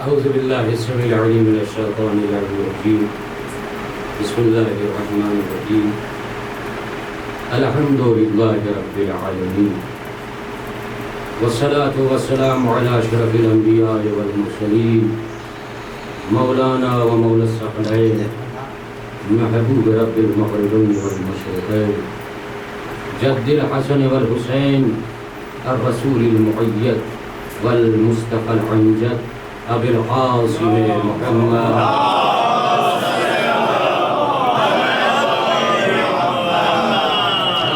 أعوذ بالله السميع العليم من الشيطان الرجيم بسم الله الرحمن الرحيم الحمد لله رب العالمين والصلاة والسلام على أشرف الأنبياء والمرسلين مولانا ومولى الثقلين محبوب رب المغربين والمشرقين جد الحسن والحسين الرسول المؤيد والمصطفى العنجد أبي القاسم محمد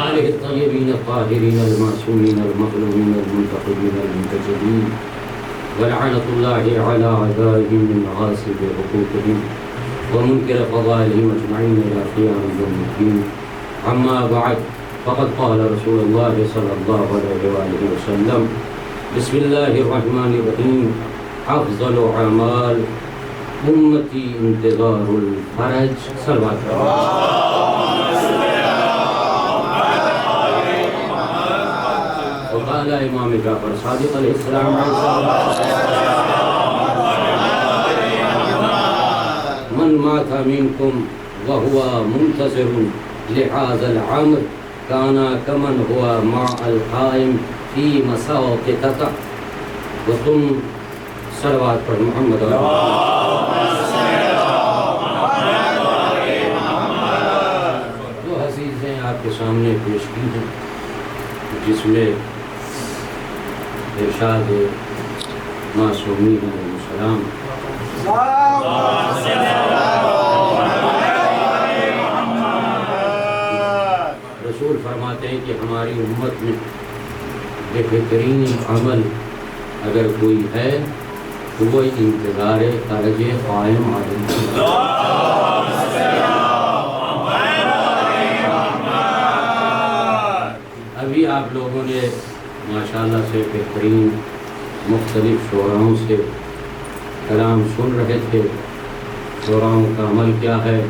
آله الطيبين الطاهرين المعصومين المظلومين المنتقمين المنتجبين ولعنة الله على أعدائهم من غاصب حقوقهم ومنكر فضائلهم أجمعين إلى قيام يوم الدين أما بعد فقد قال رسول الله صلى الله عليه وآله وسلم بسم الله الرحمن الرحيم افضل اعمال امتی انتظار الفرج صلوات وقال امام جعفر صادق علیہ السلام من مات منکم وهو منتظر لهذا العمل كان كمن هو مع القائم في مساقطة وتم صلوات پر محمد جو حدیثیں آپ کے سامنے پیش کی ہیں جس میں ارشاد معصومین علیہ السلام رسول فرماتے ہیں کہ ہماری امت میں بہترین عمل اگر کوئی ہے تو وہ انتظار فرج قائم عالم ابھی آپ لوگوں نے ماشاءاللہ سے بہترین مختلف شعراؤں سے کلام سن رہے تھے شعراؤں کا عمل کیا ہے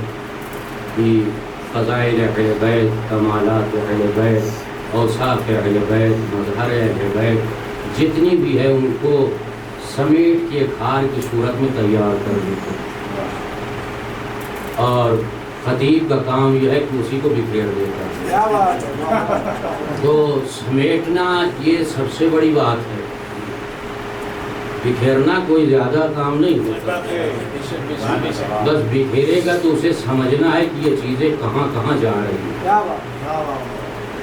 کہ فضائل اہل بیت کمالات اہل بیت اوصاف اہل بیت مظہر اہل بیت جتنی بھی ہے ان کو سمیٹ کے کھار کی صورت میں تیار کر دیتے اور خطیب کا کام یہ ہے کہ اسی کو بکھیر دیتا ہے تو سمیٹنا یہ سب سے بڑی بات ہے بکھیرنا کوئی زیادہ کام نہیں ہوتا بس بکھیرے گا تو اسے سمجھنا ہے کہ یہ چیزیں کہاں کہاں جا رہی ہیں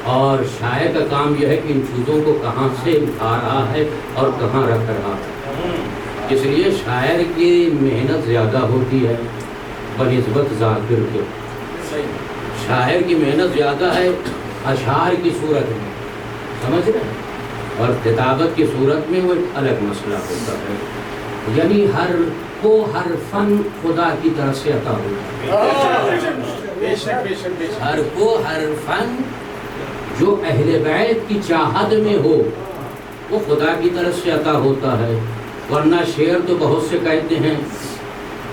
اور شاعر کا کام یہ ہے کہ ان چیزوں کو کہاں سے اٹھا رہا ہے اور کہاں رکھ رہا ہے اس لیے شاعر کی محنت زیادہ ہوتی ہے بنسبت ذاکر کے شاعر کی محنت زیادہ ہے اشعار کی صورت میں سمجھ رہے ہیں اور کتابت کی صورت میں وہ ایک الگ مسئلہ ہوتا ہے یعنی ہر فن خدا کی طرف سے عطا ہوتا ہے ہر فن جو اہل بیت کی چاہت میں ہو وہ خدا کی طرف سے عطا ہوتا ہے ورنہ شعر تو بہت سے کہتے ہیں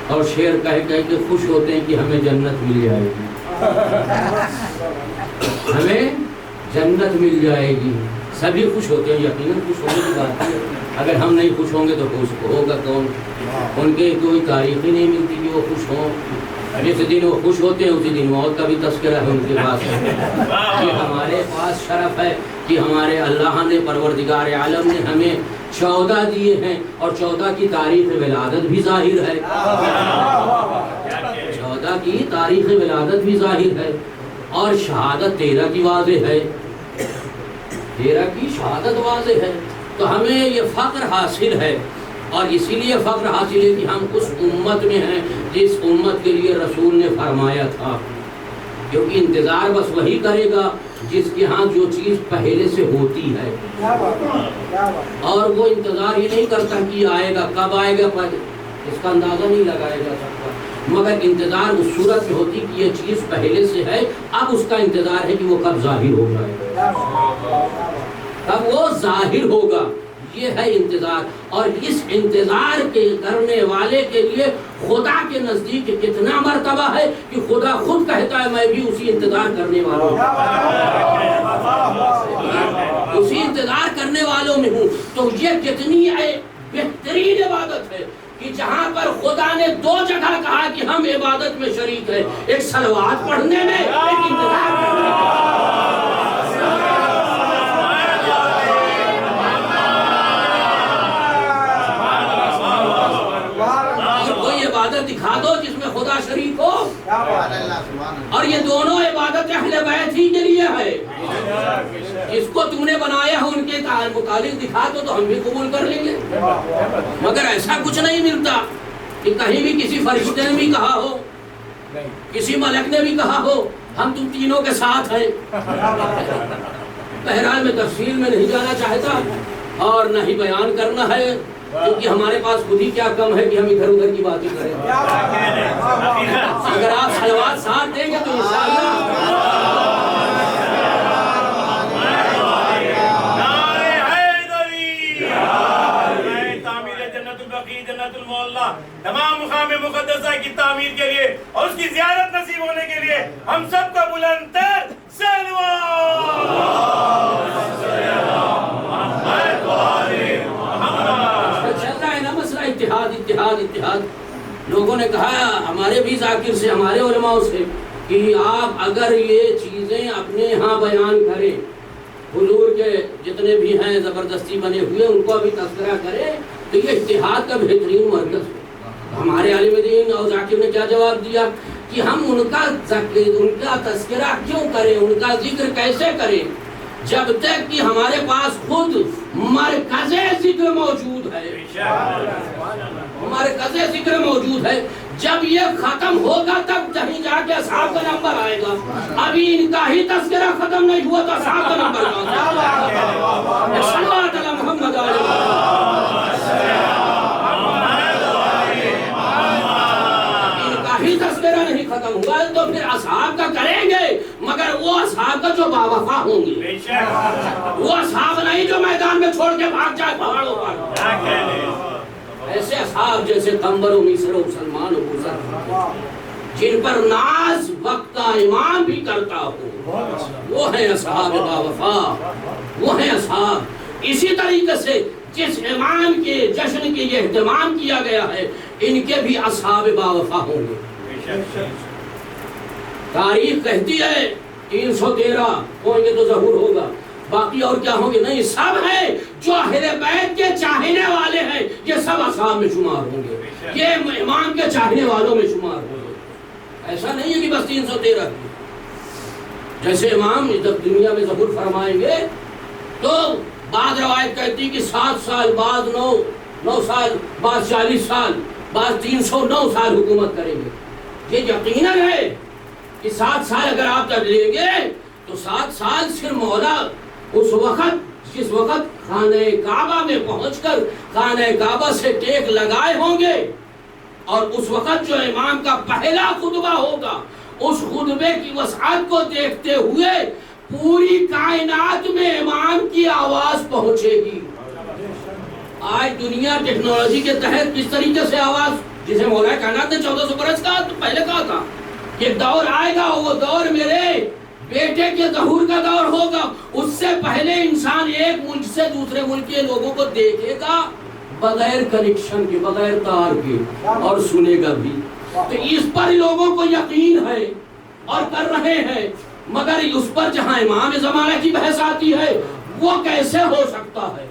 اور شعر کہہ کے خوش ہوتے ہیں کہ ہمیں جنت مل جائے گی ہمیں جنت مل جائے گی سبھی خوش ہوتے ہیں یقیناً خوش ہونے کی بات ہے اگر ہم نہیں خوش ہوں گے تو خوش ہوگا کون ان کے کوئی تاریخ ہی نہیں ملتی کہ وہ خوش ہوں جس دن وہ خوش ہوتے ہیں اسی دن موت کا بھی تذکرہ ہے ان کے پاس کہ ہمارے پاس شرف ہے کہ ہمارے اللہ نے پروردگار عالم نے ہمیں 14 دیے ہیں اور 14 کی تاریخ ولادت بھی ظاہر ہے 14 کی تاریخ ولادت بھی ظاہر ہے اور شہادت 13 کی واضح ہے 13 کی شہادت واضح ہے تو ہمیں یہ فخر حاصل ہے اور اسی لیے فخر حاصل ہے کہ ہم اس امت میں ہیں جس امت کے لیے رسول نے فرمایا تھا کیونکہ انتظار بس وہی کرے گا جس کے ہاں جو چیز پہلے سے ہوتی ہے اور وہ انتظار یہ نہیں کرتا کہ آئے گا کب آئے گا اس کا اندازہ نہیں لگائے جا سکتا مگر انتظار اس صورت میں ہوتی کہ یہ چیز پہلے سے ہے، اب اس کا انتظار ہے کہ وہ کب ظاہر ہو جائے، کب وہ ظاہر ہوگا، یہ ہے انتظار۔ اور اس انتظار کے کرنے والے کے لیے خدا کے نزدیک کتنا مرتبہ ہے کہ خدا خود کہتا ہے میں بھی اسی انتظار کرنے والا ہوں، اسی انتظار کرنے والوں میں ہوں۔ تو یہ کتنی بہترین عبادت ہے کہ جہاں پر خدا نے دو جگہ کہا کہ ہم عبادت میں شریک ہیں، ایک صلوات پڑھنے میں، ایک انتظار کرنے میں۔ عبادت دکھا دو جس میں خدا شریک ہو، اور یہ دونوں عبادت اہل بیت ہی کے لیے ہے، جس کو تم نے بنایا ہے ان کے متعلق دکھا دو تو ہم بھی قبول کر لیں گے۔ مگر ایسا کچھ نہیں ملتا کہ کہیں بھی کسی فرشتے نے بھی کہا ہو، کسی ملک نے بھی کہا ہو ہم تم تینوں کے ساتھ ہیں۔ بہرحال میں تفصیل میں نہیں جانا چاہتا اور نہ ہی بیان کرنا ہے، کیونکہ ہمارے پاس خود ہی کیا کم ہے کہ ہم ادھر ادھر کی باتیں کریں۔ اگر آپ صلوات ساتھ دیں گے تو انشاءاللہ تعمیر جنت البقیع جنت المعلی تمام مقام مقدسہ کی تعمیر کے لیے اور اس کی زیارت نصیب ہونے کے لیے ہم سب کو بلند تر اتحاد اتحاد۔ لوگوں نے کہا ہمارے بھی ذاکر سے، ہمارے علماء سے کہ آپ اگر یہ چیزیں اپنے ہاں بیان کریں، حضور کے جتنے بھی ہیں زبردستی بنے ہوئے ان کو ابھی تذکرہ کریں، تو یہ اتحاد کا بہترین مرکز ہے۔ ہمارے عالم دین اور ذاکر نے کیا جواب دیا کہ ہم ان کا تذکرہ کیوں کریں، ان کا ذکر کیسے کریں جب تک کہ ہمارے پاس خود مرکز ذکر موجود ہے، مرکز ذکر موجود ہے۔ جب یہ ختم ہوگا تب کہیں جا کے اصحاب کا نمبر آئے گا، ابھی ان کا ہی تذکرہ ختم نہیں ہوا تو اصحاب کا نمبر ہی تذکرہ نہیں ختم ہوا تو پھر اصحاب کا کریں گے، مگر وہ اصحاب کا جو باوفا ہوں گے، وہ اصحاب نہیں جو میدان میں چھوڑ کے بھاگ جائے پہاڑوں پر۔ ایسے اصحاب جیسے قمبر و میسر و سلمان و بزر، جن پر ناز وقت کا امام بھی کرتا ہو، وہ ہیں اصحاب باوفا، وہ ہیں اصحاب۔ اسی طریقے سے جس امام کے جشن کے یہ اہتمام کیا گیا ہے، ان کے بھی اصحاب باوفا ہوں گے۔ تاریخ کہتی ہے 313 ہوں گے تو ظہور ہوگا، باقی اور کیا ہوں گے نہیں، سب ہیں جو اہل بیت کے چاہنے والے ہیں، یہ سب اصحاب میں شمار ہوں گے، یہ امام کے چاہنے والوں میں شمار ہوں گے۔ ایسا نہیں ہے کہ بس 313 جیسے امام جب دنیا میں ظہور فرمائیں گے تو بعض روایت کہتی کہ 7 سال، بعض 9 سال، بعض 40 سال، بعض 309 سال حکومت کریں گے۔ یہ یقیناً ہے کہ 7 سال اگر آپ تک لیں گے تو 7 سال صرف مولا اس وقت جس وقت خانہ کعبہ میں پہنچ کر خانہ کعبہ سے ٹیک لگائے ہوں گے، اور اس وقت جو امام کا پہلا خطبہ ہوگا اس خطبے کی وسعت کو دیکھتے ہوئے پوری کائنات میں امام کی آواز پہنچے گی۔ آج دنیا ٹیکنالوجی کے تحت کس طریقے سے آواز، جسے مولا کائنات نے 1400 برس کا تو پہلے کہا تھا کہ دور آئے گا، وہ دور میرے بیٹے کے ظہور کا دور ہوگا، اس سے پہلے انسان ایک ملک سے دوسرے ملک کے لوگوں کو دیکھے گا بغیر کنیکشن کے، بغیر تار کے، اور سنے گا بھی۔ تو اس پر لوگوں کو یقین ہے اور کر رہے ہیں، مگر اس پر جہاں امام زمانہ کی بحث آتی ہے وہ کیسے ہو سکتا ہے،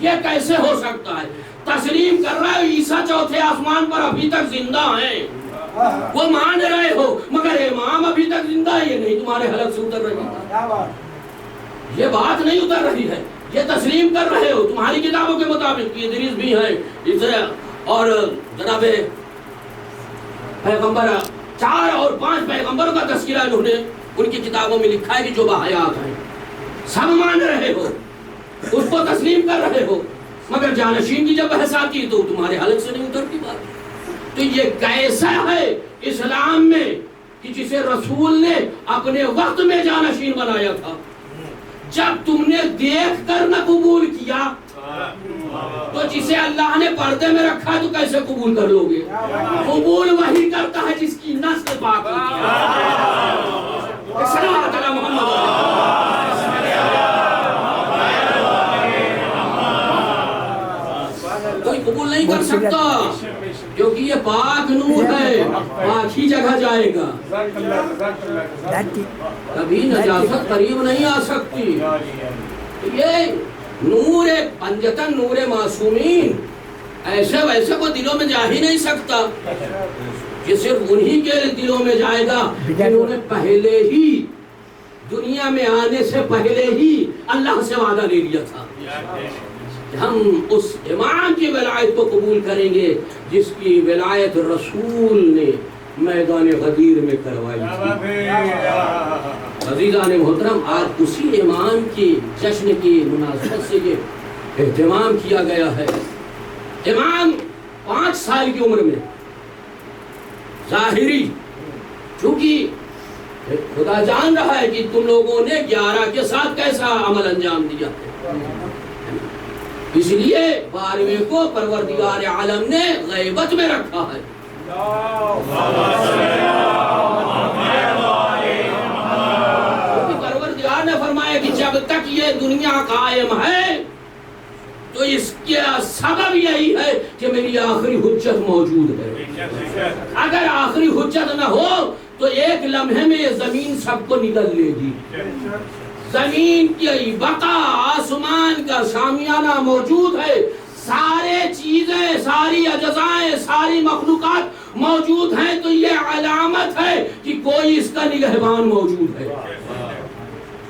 یہ کیسے ہو سکتا ہے؟ تسلیم کر رہا ہے عیسیٰ چوتھے آسمان پر ابھی تک زندہ ہیں، وہ مان رہے ہو، مگر امام ابھی تک زندہ ہے، یہ نہیں تمہارے حلق سے اتر رہی ہے، یہ بات نہیں اتر رہی ہے، یہ تسلیم کر رہے ہو تمہاری کتابوں کے مطابق کہ ادریس بھی ہیں اسرا، اور جناب پیغمبر 4 اور 5 پیغمبروں کا تذکرہ انہوں نے ان کی کتابوں میں لکھا ہے کہ جو باحیات ہیں، سب مان رہے ہو، اس کو تسلیم کر رہے ہو، مگر جانشین کی جب بحث آتی ہے تو تمہارے حلق سے نہیں اترتی بات۔ تو یہ کیسا ہے اسلام میں کہ جسے رسول نے اپنے وقت میں جانشین بنایا تھا، جب تم نے دیکھ کر نہ قبول کیا تو جسے اللہ نے پردے میں رکھا تو کیسے قبول کر لو گے؟ قبول وہی کرتا ہے جس کی نسل پاک ہوتی ہے۔ صلوات علی محمد۔ کوئی قبول نہیں کر سکتا کیونکہ یہ پاک نور ہے، پاک ہی جگہ جائے گا، کبھی نجاست قریب نہیں آ سکتی۔ یہ نور پنجتن نور معصومین ایسے ویسے کو دلوں میں جا ہی نہیں سکتا، یہ صرف انہی کے دلوں میں جائے گا جنہوں نے پہلے ہی دنیا میں آنے سے پہلے ہی اللہ سے وعدہ لے لیا تھا۔ ہم اس امام کی ولایت کو قبول کریں گے جس کی ولایت رسول نے میدان غدیر میں کروائی تھی۔ عزیزان محترم، آج اسی امام کی جشن کی مناسبت سے یہ اہتمام کیا گیا ہے۔ امام 5 سال کی عمر میں ظاہری، چونکہ خدا جان رہا ہے کہ تم لوگوں نے 11 کے ساتھ کیسا عمل انجام دیا، اس لیے 12ویں کو پروردگار عالم نے غیبت میں رکھا ہے۔ پروردگار نے فرمایا کہ جب تک یہ دنیا قائم ہے تو اس کا سبب یہی ہے کہ میری آخری حجت موجود ہے۔ اگر آخری حجت نہ ہو تو ایک لمحے میں یہ زمین سب کو نگل لے گی۔ زمین کی بقا، آسمان کا شامیانہ موجود ہے، سارے چیزیں، ساری اجزائیں، ساری مخلوقات موجود ہیں، تو یہ علامت ہے کہ کوئی اس کا نگہبان موجود ہے،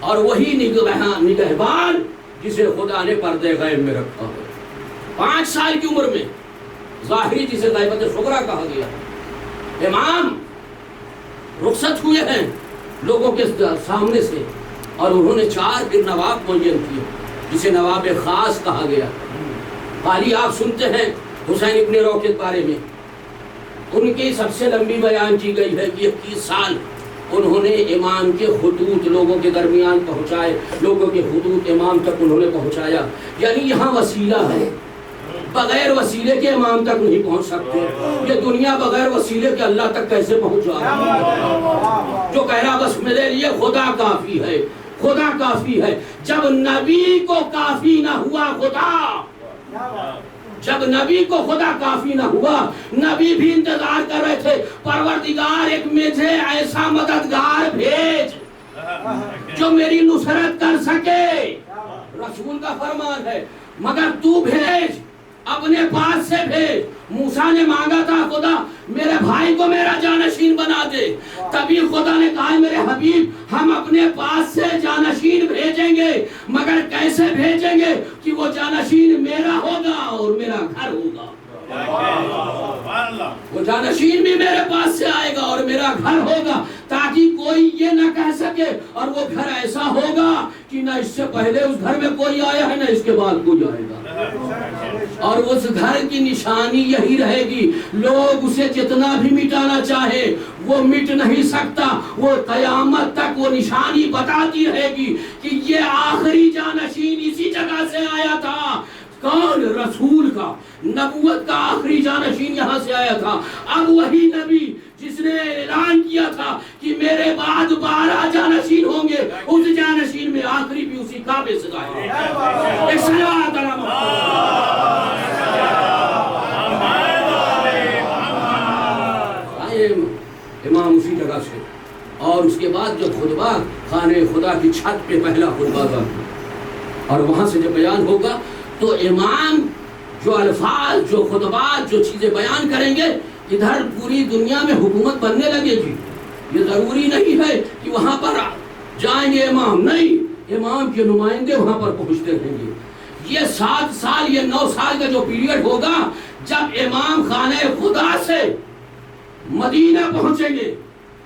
اور وہی نگہبان جسے خدا نے پردے غیب میں رکھا ہے۔ 5 سال کی عمر میں ظاہری، جسے غیبت صغریٰ کہا گیا، امام رخصت ہوئے ہیں لوگوں کے سامنے سے، اور انہوں نے 4 پھر نواب معین کیے جسے نواب خاص کہا گیا۔ حالی آپ سنتے ہیں حسین ابن رو کے بارے میں، ان کی سب سے لمبی بیان کی گئی ہے کہ 21 سال انہوں نے امام کے خطوط لوگوں کے درمیان پہنچائے، لوگوں کے خطوط امام تک انہوں نے پہنچایا۔ یعنی یہاں وسیلہ ہے، بغیر وسیلے کے امام تک نہیں پہنچ سکتے۔ یہ دنیا بغیر وسیلے کے اللہ تک کیسے پہنچا رہا ہے؟ جو کہہ رہا بس میرے لیے خدا کافی ہے، خدا کافی ہے۔ جب نبی کو کافی نہ ہوا خدا، جب نبی کو خدا کافی نہ ہوا، نبی بھی انتظار کر رہے تھے پروردگار ایک مجھے ایسا مددگار بھیج جو میری نصرت کر سکے۔ رسول کا فرمان ہے مگر تو بھیج، اپنے پاس سے بھیج۔ موسیٰ نے مانگا تھا خدا میرے بھائی کو میرا جانشین بنا دے، تبھی خدا نے کہا میرے حبیب ہم اپنے پاس سے جانشین بھیجیں گے، مگر کیسے بھیجیں گے کہ وہ جانشین میرا ہوگا اور میرا گھر ہوگا۔ وہ جانشین بھی میرے پاس سے آئے گا اور میرا گھر ہوگا، تاکہ کوئی یہ نہ کہہ سکے، اور وہ گھر ایسا ہوگا کہ نہ اس سے پہلے اس گھر میں کوئی آیا ہے نہ اس کے بعد کوئی آئے گا، اور اس گھر کی نشانی یہی رہے گی۔ لوگ اسے جتنا بھی مٹانا چاہے وہ مٹ نہیں سکتا، وہ قیامت تک وہ نشانی بتاتی رہے گی کہ یہ آخری جانشین اسی جگہ سے آیا تھا۔ کون؟ رسول کا، نبوت کا آخری جانشین یہاں سے آیا تھا۔ اب وہی نبی جس نے اعلان کیا تھا کہ میرے بعد 12 جانشین ہوں گے، اس جانشین میں آخری بھی اسی کعبے سے ظاہر ہے۔ صلوات علی امام اسی جگہ سے، اور اس کے بعد جو خطبہ خانہ خدا کی چھت پہ پہلا خطبہ تھا، اور وہاں سے جب بیان ہوگا تو امام جو الفاظ، جو خطبات، جو چیزیں بیان کریں گے، ادھر پوری دنیا میں حکومت بننے لگے گی۔ یہ ضروری نہیں ہے کہ وہاں پر جائیں گے امام، نہیں، امام کے نمائندے وہاں پر پہنچتے رہیں گے۔ یہ 7 سال، یہ 9 سال کا جو پیریڈ ہوگا، جب امام خانہ خدا سے مدینہ پہنچیں گے،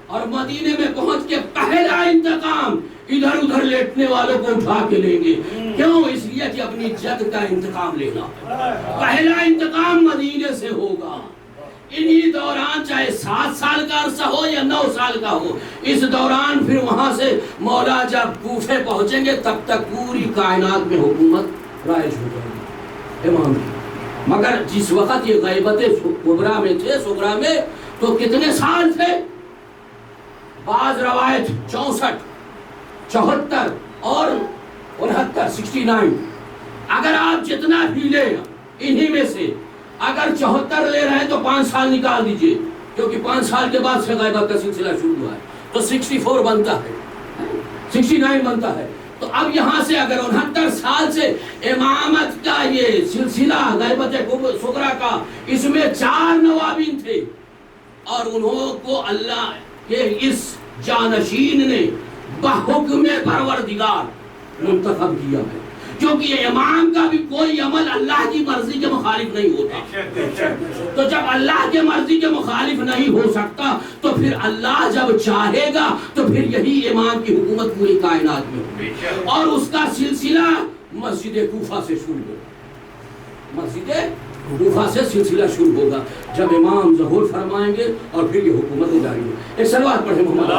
اور مدینے میں پہنچ کے پہلا انتقام ادھر ادھر لیٹنے والوں کو اٹھا کے لیں گے۔ کیوں؟ اس لیے کہ اپنی جد کا انتقام لینا۔ پہلا انتقام مدینے سے ہوگا، انہی دوران چاہے 7 سال کا عرصہ ہو یا 9 سال کا ہو، اس دوران پھر وہاں سے مولا جب کوفے پہنچیں گے تب تک پوری کائنات میں حکومت رائج ہو جائے گی امام کی۔ مگر جس وقت یہ غیبت کبریٰ میں تھے، صغریٰ میں، تو کتنے سال تھے؟ بعض روایت 64، 74 اور 69، 69۔ اگر آپ جتنا بھی لیں انہی میں سے اگر 74 لے رہے ہیں تو 5 سال نکال دیجئے، کیونکہ 5 سال کے بعد سے غیبت کا سلسلہ شروع ہوا ہے، تو 64 بنتا ہے، 69 بنتا ہے۔ تو اب یہاں سے اگر 69 سال سے امامت کا یہ سلسلہ غیبت صغریٰ کا، اس میں 4 نوابین تھے، اور انہوں کو اللہ کے اس جانشین نے بحکم پروردگار منتخب کیا ہے، کیونکہ یہ امام کا بھی کوئی عمل اللہ کی مرضی کے مخالف نہیں ہوتا۔ تو جب اللہ کے مرضی کے مخالف نہیں ہو سکتا تو پھر اللہ جب چاہے گا تو پھر یہی امام کی حکومت پوری کائنات میں ہوگی، اور اس کا سلسلہ مسجد کوفہ سے شروع ہوگا، مسجد کوفہ سے سلسلہ شروع ہوگا جب امام ظہور فرمائیں گے، اور پھر یہ حکومت جاری ہوگی۔ ایک صلوات پڑھیں محمد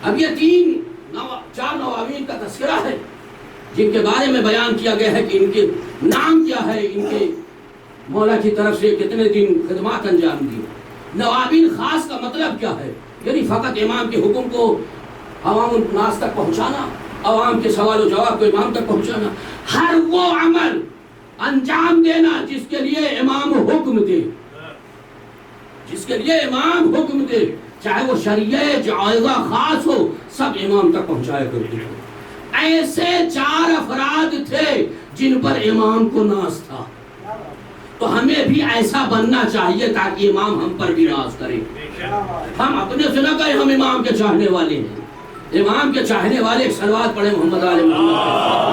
اب یہ 4 نوابین کا تذکرہ ہے جن کے بارے میں بیان کیا گیا ہے کہ ان کے نام کیا ہے، ان کے مولا کی طرف سے کتنے دن خدمات انجام دی۔ نوابین خاص کا مطلب کیا ہے؟ یعنی فقط امام کے حکم کو عوام الناس تک پہنچانا، عوام کے سوال و جواب کو امام تک پہنچانا، ہر وہ عمل انجام دینا جس کے لیے امام حکم دے، جس کے لیے امام حکم دے، چاہے وہ شریعہ جائزہ خاص ہو، سب امام تک پہنچایا کرتے تھے۔ ایسے 4 افراد تھے جن پر امام کو ناز تھا، تو ہمیں بھی ایسا بننا چاہیے تاکہ امام ہم پر بھی ناز کرے۔ ہم اپنے سے نہ کہیں ہم امام کے چاہنے والے ہیں، امام کے چاہنے والے ایک صلوات پڑھیں محمد علیہ محمد۔